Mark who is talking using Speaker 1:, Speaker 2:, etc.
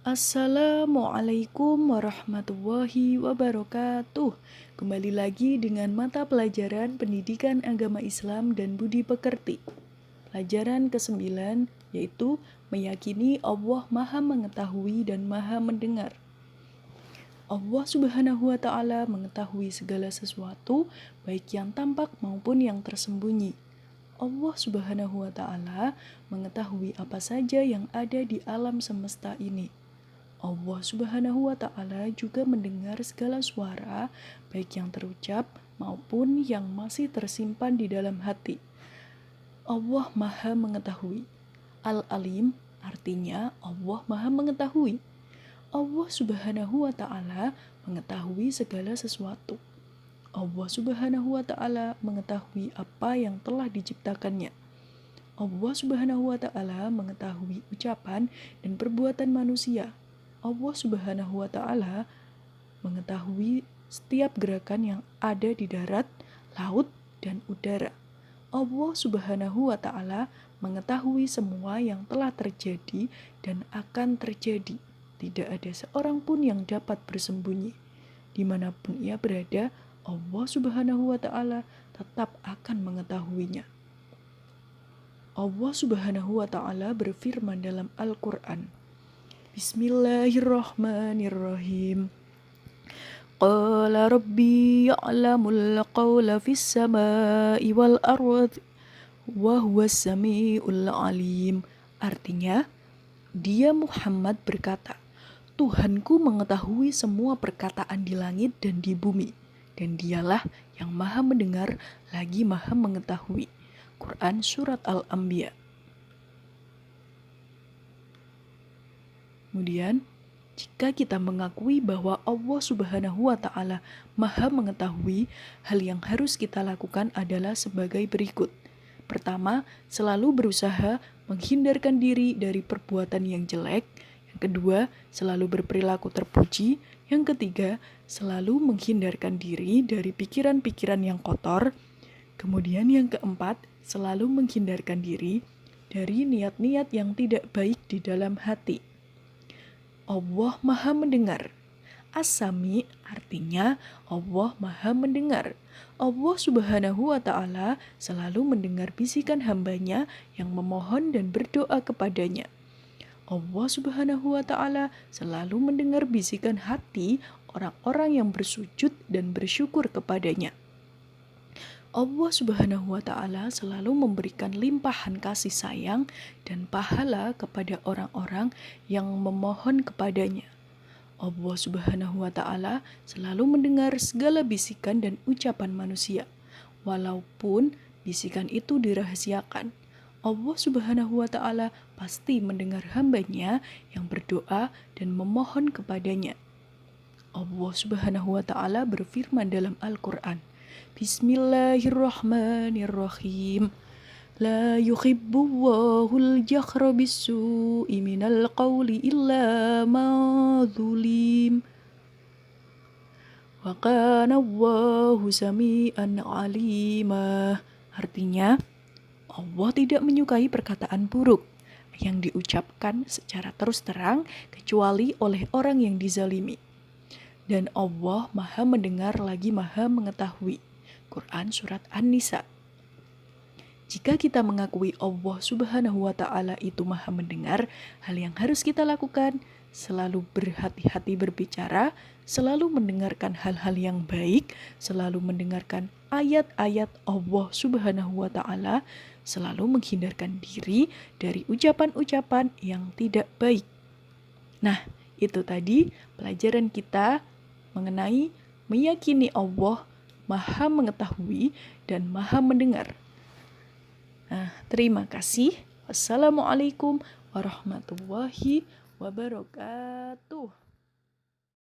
Speaker 1: Assalamualaikum warahmatullahi wabarakatuh. Kembali lagi dengan mata pelajaran Pendidikan Agama Islam dan Budi Pekerti. Pelajaran ke-9 yaitu meyakini Allah Maha Mengetahui dan Maha Mendengar. Allah Subhanahu wa Ta'ala mengetahui segala sesuatu, baik yang tampak maupun yang tersembunyi. Allah Subhanahu wa Ta'ala mengetahui apa saja yang ada di alam semesta ini. Allah Subhanahu wa Ta'ala juga mendengar segala suara, baik yang terucap maupun yang masih tersimpan di dalam hati. Allah Maha Mengetahui. Al-Alim artinya Allah Maha Mengetahui. Allah Subhanahu wa Ta'ala mengetahui segala sesuatu. Allah Subhanahu wa Ta'ala mengetahui apa yang telah diciptakannya. Allah Subhanahu wa Ta'ala mengetahui ucapan dan perbuatan manusia. Allah Subhanahu wa Ta'ala mengetahui setiap gerakan yang ada di darat, laut, dan udara. Allah Subhanahu wa Ta'ala mengetahui semua yang telah terjadi dan akan terjadi. Tidak ada seorang pun yang dapat bersembunyi. Dimanapun ia berada, Allah Subhanahu wa Ta'ala tetap akan mengetahuinya. Allah Subhanahu wa Ta'ala berfirman dalam Al-Quran. Bismillahirrahmanirrahim. Qala rabbi ya'lamul qawla fis sama'i wal ardh wa huwas sami'ul alim. Artinya, dia Muhammad berkata, Tuhanku mengetahui semua perkataan di langit dan di bumi, dan dialah yang maha mendengar lagi maha mengetahui. Quran Surat Al-Anbiya. Kemudian, jika kita mengakui bahwa Allah Subhanahu wa Ta'ala maha mengetahui, hal yang harus kita lakukan adalah sebagai berikut. Pertama, selalu berusaha menghindarkan diri dari perbuatan yang jelek. Yang kedua, selalu berperilaku terpuji. Yang ketiga, selalu menghindarkan diri dari pikiran-pikiran yang kotor. Kemudian yang keempat, selalu menghindarkan diri dari niat-niat yang tidak baik di dalam hati. Allah Maha Mendengar. As-Sami artinya Allah Maha Mendengar. Allah Subhanahu wa Ta'ala selalu mendengar bisikan hambanya yang memohon dan berdoa kepadanya. Allah Subhanahu wa Ta'ala selalu mendengar bisikan hati orang-orang yang bersujud dan bersyukur kepadanya. Allah Subhanahu wa Ta'ala selalu memberikan limpahan kasih sayang dan pahala kepada orang-orang yang memohon kepadanya. Allah Subhanahu wa Ta'ala selalu mendengar segala bisikan dan ucapan manusia, walaupun bisikan itu dirahasiakan. Allah Subhanahu wa Ta'ala pasti mendengar hambanya yang berdoa dan memohon kepadanya. Allah Subhanahu wa Ta'ala berfirman dalam Al-Quran. Bismillahirrahmanirrahim. La yuhibbullahu al-jahra bis-su'i minal qawli illa ma zulim. Wa kana Allahu sami'an alima. Artinya, Allah tidak menyukai perkataan buruk yang diucapkan secara terus terang kecuali oleh orang yang dizalimi. Dan Allah Maha Mendengar lagi Maha Mengetahui. Quran Surat An-Nisa. Jika kita mengakui Allah Subhanahu wa Ta'ala itu Maha Mendengar, hal yang harus kita lakukan selalu berhati-hati berbicara, selalu mendengarkan hal-hal yang baik, selalu mendengarkan ayat-ayat Allah Subhanahu wa Ta'ala, selalu menghindarkan diri dari ucapan-ucapan yang tidak baik. Nah, itu tadi pelajaran kita mengenai meyakini Allah Maha Mengetahui dan Maha Mendengar. Nah, terima kasih. Wassalamualaikum warahmatullahi wabarakatuh.